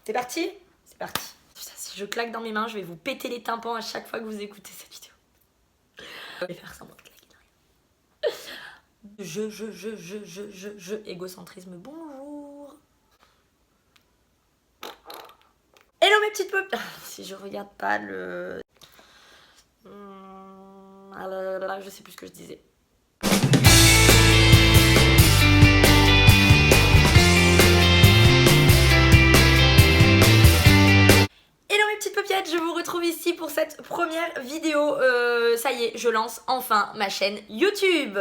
C'est parti? C'est parti. Putain, si je claque dans mes mains, je vais vous péter les tympans à chaque fois que vous écoutez cette vidéo. Je vais faire semblant de claquer derrière. Égocentrisme, bonjour. Hello mes petites pop. Si je regarde pas le... Ah là là là, je sais plus ce que je disais. Hello mes petites papillettes, je vous retrouve ici pour cette première vidéo. Ça y est, je lance enfin ma chaîne YouTube.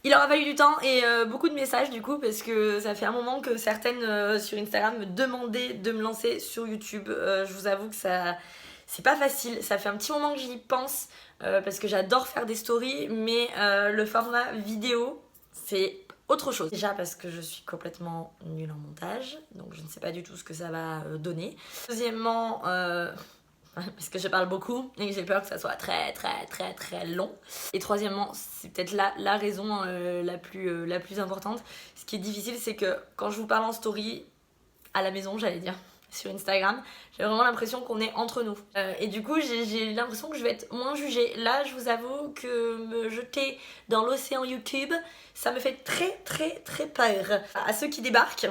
Il aura fallu du temps et beaucoup de messages du coup parce que ça fait un moment que certaines sur Instagram me demandaient de me lancer sur YouTube. Je vous avoue que ça c'est pas facile, ça fait un petit moment que j'y pense parce que j'adore faire des stories mais le format vidéo c'est autre chose. Déjà parce que je suis complètement nulle en montage donc je ne sais pas du tout ce que ça va donner. Deuxièmement parce que je parle beaucoup et que j'ai peur que ça soit très long. Et troisièmement, c'est peut-être la raison la plus importante. Ce qui est difficile, c'est que quand je vous parle en story, à la maison, j'allais dire, sur Instagram, j'ai vraiment l'impression qu'on est entre nous. Et du coup, j'ai l'impression que je vais être moins jugée. Là, je vous avoue que me jeter dans l'océan YouTube, ça me fait très peur. À ceux qui débarquent,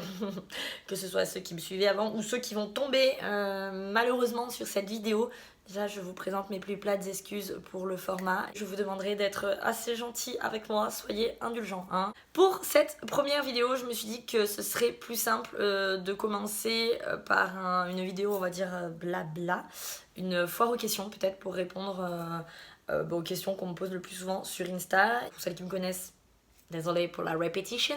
que ce soit ceux qui me suivaient avant ou ceux qui vont tomber malheureusement sur cette vidéo, déjà je vous présente mes plus plates excuses pour le format. Je vous demanderai d'être assez gentil avec moi, soyez indulgents. Hein. Pour cette première vidéo, je me suis dit que ce serait plus simple de commencer par une vidéo, on va dire blabla, une foire aux questions peut-être pour répondre aux questions qu'on me pose le plus souvent sur Insta. Pour celles qui me connaissent, désolée pour la répétition.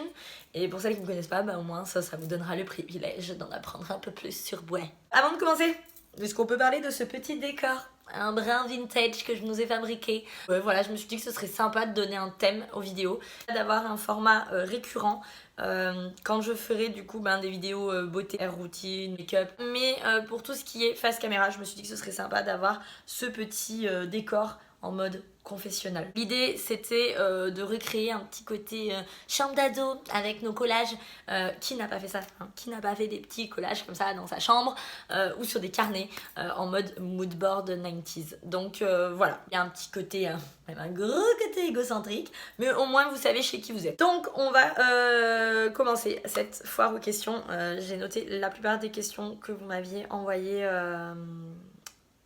Et pour celles qui ne me connaissent pas, bah au moins ça vous donnera le privilège d'en apprendre un peu plus sur Bouet. Avant de commencer, est-ce qu'on peut parler de ce petit décor? Un brin vintage que je nous ai fabriqué. Voilà, je me suis dit que ce serait sympa de donner un thème aux vidéos, d'avoir un format récurrent quand je ferai du coup des vidéos beauté, hair routine, make-up. Mais pour tout ce qui est face caméra, je me suis dit que ce serait sympa d'avoir ce petit décor en mode confessionnal. L'idée c'était de recréer un petit côté chambre d'ado avec nos collages. Qui n'a pas fait ça hein? Qui n'a pas fait des petits collages comme ça dans sa chambre ou sur des carnets en mode mood board 90s. Donc voilà, il y a un petit côté, même un gros côté égocentrique, mais au moins vous savez chez qui vous êtes. Donc on va commencer cette foire aux questions. J'ai noté la plupart des questions que vous m'aviez envoyées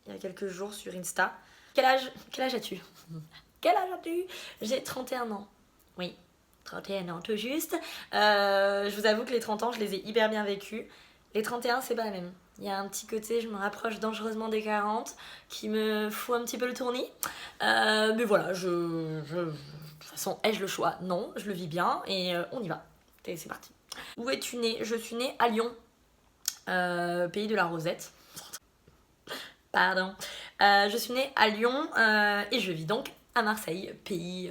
il y a quelques jours sur Insta. Quel âge as-tu? Quel âge as-tu? J'ai 31 ans. Oui, 31 ans tout juste. Je vous avoue que les 30 ans, je les ai hyper bien vécus. Les 31, c'est pas la même. Il y a un petit côté, je me rapproche dangereusement des 40, qui me fout un petit peu le tournis. Mais voilà, de toute façon, ai-je le choix? Non, je le vis bien et on y va. Et c'est parti. Où es-tu née? Je suis née à Lyon, pays de la Rosette. Pardon. Je suis née à Lyon et je vis donc à Marseille, pays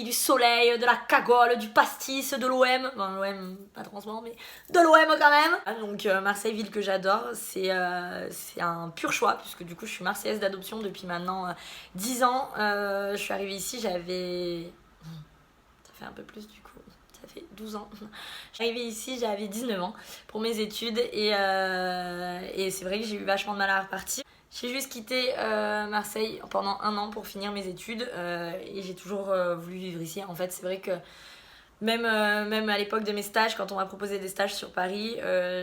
du soleil, de la cagole, du pastis, de l'OM. Bon, l'OM, pas trop en ce moment, mais de l'OM quand même. Donc Marseille, ville que j'adore, c'est un pur choix, puisque du coup je suis marseillaise d'adoption depuis maintenant 10 ans. Je suis arrivée ici, j'avais... Ça fait un peu plus du coup. Ça fait 12 ans. Je suis arrivée ici, j'avais 19 ans pour mes études et c'est vrai que j'ai eu vachement de mal à repartir. J'ai juste quitté Marseille pendant 1 an pour finir mes études et j'ai toujours voulu vivre ici. En fait, c'est vrai que même à l'époque de mes stages, quand on m'a proposé des stages sur Paris,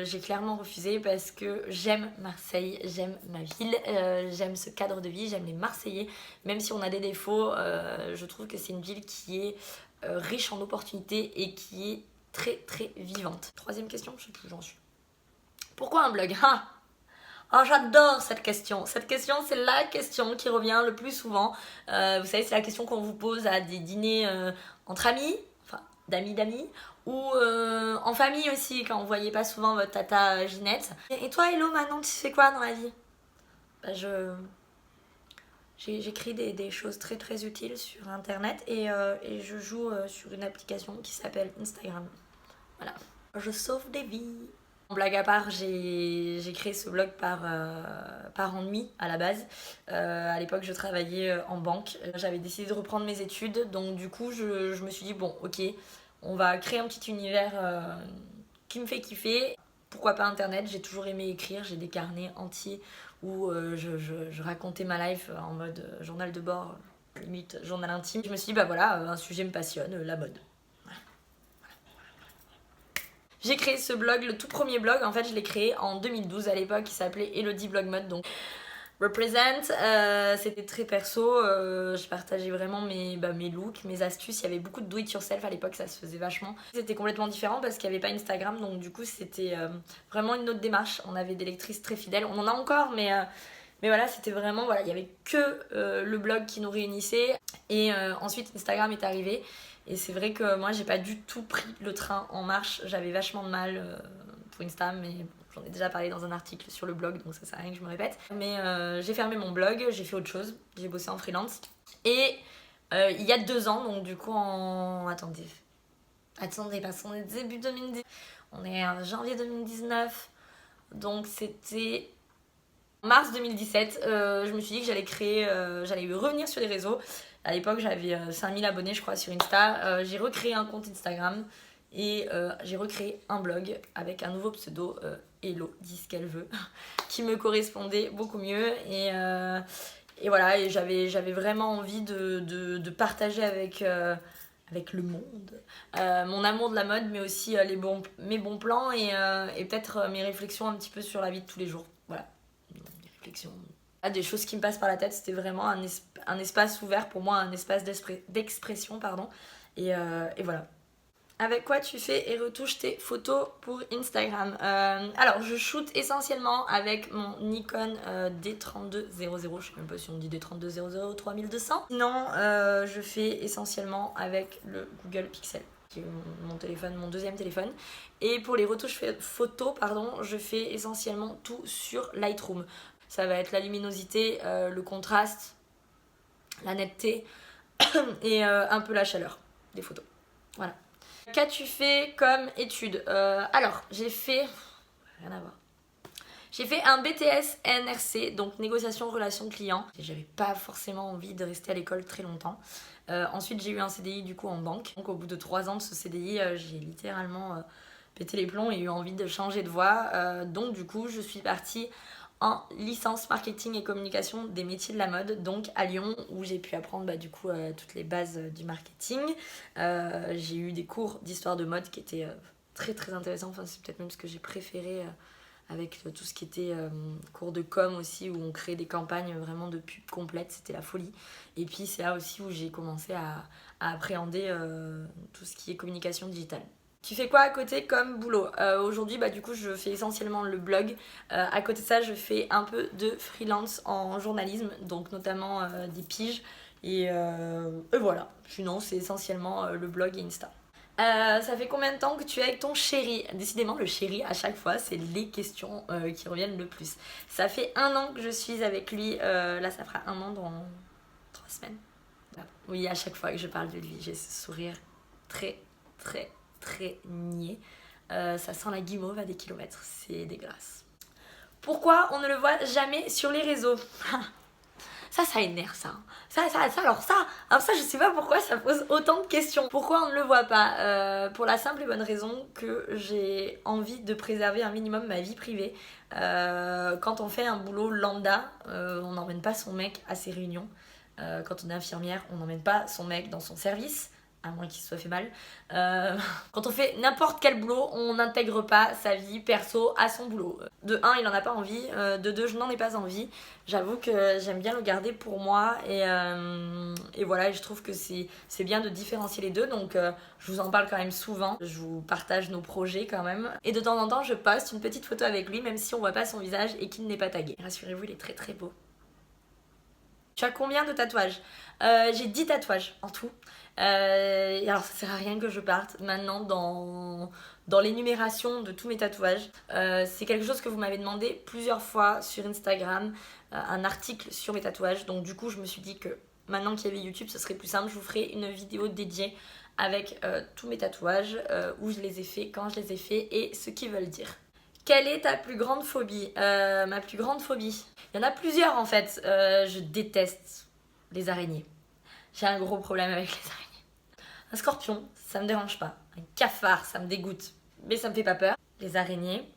j'ai clairement refusé parce que j'aime Marseille, j'aime ma ville, j'aime ce cadre de vie, j'aime les Marseillais. Même si on a des défauts, je trouve que c'est une ville qui est riche en opportunités et qui est très vivante. Troisième question, je sais plus où j'en suis. Pourquoi un blog? Oh, j'adore cette question. Cette question, c'est la question qui revient le plus souvent. Vous savez, c'est la question qu'on vous pose à des dîners entre amis, enfin d'amis, ou en famille aussi, quand vous voyez pas souvent votre tata Ginette. Et toi, Hello, maintenant, tu fais quoi dans la vie? Bah, j'écris des choses très utiles sur internet et je joue sur une application qui s'appelle Instagram. Voilà. Je sauve des vies. Blague à part, j'ai créé ce blog par ennui à la base. À l'époque, je travaillais en banque. J'avais décidé de reprendre mes études, donc du coup, je me suis dit, bon, ok, on va créer un petit univers qui me fait kiffer. pourquoi pas internet, j'ai toujours aimé écrire, j'ai des carnets entiers où je racontais ma life en mode journal de bord, limite journal intime. Je me suis dit bah voilà, un sujet me passionne, la mode. J'ai créé ce blog, le tout premier blog, en fait je l'ai créé en 2012 à l'époque, il s'appelait Elodie Blog Mode, donc Represent, c'était très perso, je partageais vraiment mes looks, mes astuces, il y avait beaucoup de do it yourself à l'époque, ça se faisait vachement. C'était complètement différent parce qu'il n'y avait pas Instagram, donc du coup c'était vraiment une autre démarche. On avait des lectrices très fidèles, on en a encore, mais voilà, c'était vraiment, voilà, il n'y avait que le blog qui nous réunissait. Et ensuite Instagram est arrivé, et c'est vrai que moi j'ai pas du tout pris le train en marche, j'avais vachement de mal pour Insta, mais j'en ai déjà parlé dans un article sur le blog, donc ça sert à rien que je me répète. Mais j'ai fermé mon blog, j'ai fait autre chose, j'ai bossé en freelance. Et il y a 2 ans, donc du coup en... Attendez, parce qu'on est début 2010. On est en janvier 2019, donc c'était mars 2017. Je me suis dit que j'allais revenir sur les réseaux. À l'époque, j'avais 5000 abonnés, je crois, sur Insta. J'ai recréé un compte Instagram et j'ai recréé un blog avec un nouveau pseudo, Hello, dit ce qu'elle veut, qui me correspondait beaucoup mieux. Et voilà, et j'avais vraiment envie de partager avec le monde mon amour de la mode, mais aussi mes bons plans et peut-être mes réflexions un petit peu sur la vie de tous les jours. Voilà, des réflexions. Des choses qui me passent par la tête, c'était vraiment un espace ouvert pour moi, un espace d'expression, pardon. Et voilà. Avec quoi tu fais et retouches tes photos pour Instagram? Alors, je shoot essentiellement avec mon Nikon D3200. Je sais même pas si on dit D3200 ou 3200. Sinon, je fais essentiellement avec le Google Pixel, qui est mon téléphone, mon deuxième téléphone. Et pour les retouches photos, je fais essentiellement tout sur Lightroom. Ça va être la luminosité, le contraste, la netteté et un peu la chaleur des photos. Voilà. Qu'as-tu fait comme étude? Alors, j'ai fait... Rien à voir. J'ai fait un BTS NRC, donc négociation relation client. J'avais pas forcément envie de rester à l'école très longtemps. Ensuite, j'ai eu un CDI du coup en banque. Donc au bout de 3 ans de ce CDI, j'ai littéralement pété les plombs et eu envie de changer de voie. Donc du coup, je suis partie en licence marketing et communication des métiers de la mode, donc à Lyon, où j'ai pu apprendre toutes les bases du marketing. J'ai eu des cours d'histoire de mode qui étaient très très intéressants. Enfin, c'est peut-être même ce que j'ai préféré avec tout ce qui était cours de com aussi, où on créait des campagnes vraiment de pub complètes, c'était la folie. Et puis c'est là aussi où j'ai commencé à appréhender tout ce qui est communication digitale. Tu fais quoi à côté comme boulot? Aujourd'hui, du coup, je fais essentiellement le blog. À côté de ça, je fais un peu de freelance en journalisme, donc notamment des piges. Et voilà. Sinon, c'est essentiellement le blog et Insta. Ça fait combien de temps que tu es avec ton chéri? Décidément, le chéri, à chaque fois, c'est les questions qui reviennent le plus. Ça fait 1 an que je suis avec lui. Là, ça fera 1 an dans 3 semaines. Oui, à chaque fois que je parle de lui, j'ai ce sourire très, très, très niais. Ça sent la guimauve à des kilomètres. C'est dégueulasse. Pourquoi on ne le voit jamais sur les réseaux? Ça énerve ça. Alors ça, je sais pas pourquoi ça pose autant de questions. Pourquoi on ne le voit pas? Pour la simple et bonne raison que j'ai envie de préserver un minimum ma vie privée. Quand on fait un boulot lambda, on n'emmène pas son mec à ses réunions. Quand on est infirmière, on n'emmène pas son mec dans son service, à moins qu'il se soit fait mal. Quand on fait n'importe quel boulot, on n'intègre pas sa vie perso à son boulot. De 1, il en a pas envie. De 2, je n'en ai pas envie. J'avoue que j'aime bien le garder pour moi. Et voilà, je trouve que c'est bien de différencier les deux. Donc je vous en parle quand même souvent. Je vous partage nos projets quand même. Et de temps en temps, je poste une petite photo avec lui, même si on voit pas son visage et qu'il n'est pas tagué. Rassurez-vous, il est très très beau. Tu as combien de tatouages? J'ai 10 tatouages en tout. Alors ça sert à rien que je parte maintenant dans l'énumération de tous mes tatouages. C'est quelque chose que vous m'avez demandé plusieurs fois sur Instagram, un article sur mes tatouages. Donc du coup je me suis dit que maintenant qu'il y avait YouTube, ce serait plus simple. Je vous ferai une vidéo dédiée avec tous mes tatouages, où je les ai faits, quand je les ai faits et ce qu'ils veulent dire. Quelle est ta plus grande phobie? Ma plus grande phobie, il y en a plusieurs en fait. Je déteste les araignées. J'ai un gros problème avec les araignées. Un scorpion, ça me dérange pas. Un cafard, ça me dégoûte, mais ça me fait pas peur. Les araignées,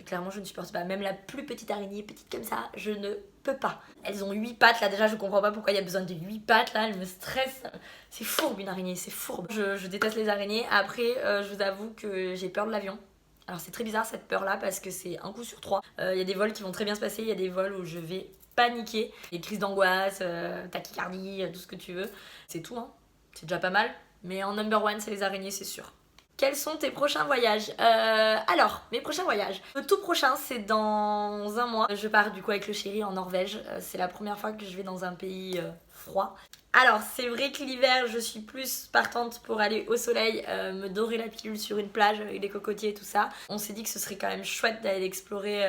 Clairement je ne supporte pas. Même la plus petite araignée, petite comme ça, je ne peux pas. Elles ont 8 pattes là, déjà je comprends pas pourquoi il y a besoin de 8 pattes là, elles me stressent. C'est fourbe une araignée, c'est fourbe. Je déteste les araignées. Après je vous avoue que j'ai peur de l'avion. Alors c'est très bizarre cette peur là parce que c'est un coup sur 3. Il y a des vols qui vont très bien se passer, il y a des vols où je vais paniquer. Des crises d'angoisse, tachycardie, tout ce que tu veux. C'est tout hein, c'est déjà pas mal. Mais en number one c'est les araignées c'est sûr. Quels sont tes prochains voyages? Alors, mes prochains voyages. Le tout prochain, c'est dans un mois. Je pars du coup avec le chéri en Norvège. C'est la première fois que je vais dans un pays froid. Alors, c'est vrai que l'hiver, je suis plus partante pour aller au soleil, me dorer la pilule sur une plage avec des cocotiers et tout ça. On s'est dit que ce serait quand même chouette d'aller explorer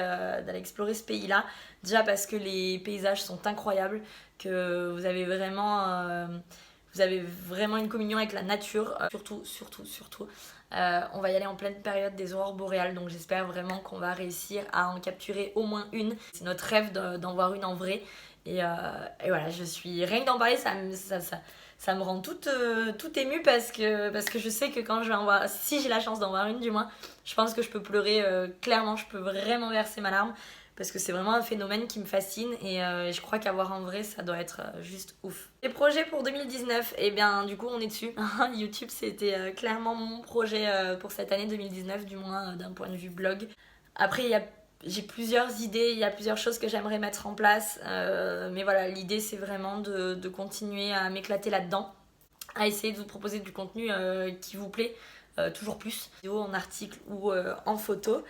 ce pays-là. Déjà parce que les paysages sont incroyables, que vous avez vraiment une communion avec la nature. Surtout. On va y aller en pleine période des aurores boréales, donc j'espère vraiment qu'on va réussir à en capturer au moins une. C'est notre rêve d'en voir une en vrai. Et voilà, je suis... Rien que d'en parler, ça me rend toute émue parce que je sais que quand je vais en voir... Si j'ai la chance d'en voir une du moins, je pense que je peux pleurer clairement, je peux vraiment verser ma larme. Parce que c'est vraiment un phénomène qui me fascine et je crois qu'avoir en vrai ça doit être juste ouf. Les projets pour 2019, et bien du coup on est dessus. YouTube c'était clairement mon projet pour cette année 2019, du moins d'un point de vue blog. Après j'ai plusieurs idées, il y a plusieurs choses que j'aimerais mettre en place. Mais voilà, l'idée c'est vraiment de continuer à m'éclater là-dedans. À essayer de vous proposer du contenu qui vous plaît, toujours plus. Vidéo, en article ou en photo.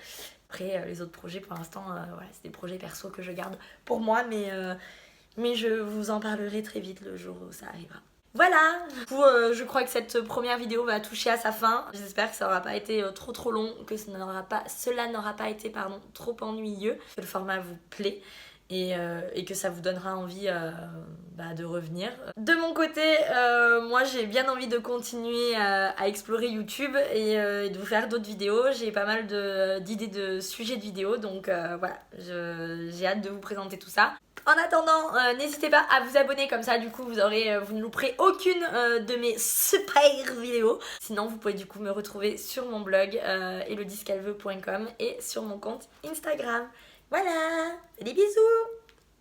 Après, les autres projets, pour l'instant, voilà, c'est des projets perso que je garde pour moi, mais je vous en parlerai très vite le jour où ça arrivera. Voilà, du coup, je crois que cette première vidéo va toucher à sa fin. J'espère que ça n'aura pas été trop long, que cela n'aura pas été trop ennuyeux, que le format vous plaît. Et que ça vous donnera envie de revenir. De mon côté, moi j'ai bien envie de continuer à explorer YouTube et de vous faire d'autres vidéos. J'ai pas mal d'idées de sujets de vidéos, donc voilà, j'ai hâte de vous présenter tout ça. En attendant, n'hésitez pas à vous abonner, comme ça du coup vous ne louperez aucune de mes super vidéos. Sinon vous pouvez du coup me retrouver sur mon blog elodyscalveux.com et sur mon compte Instagram. Voilà, des bisous!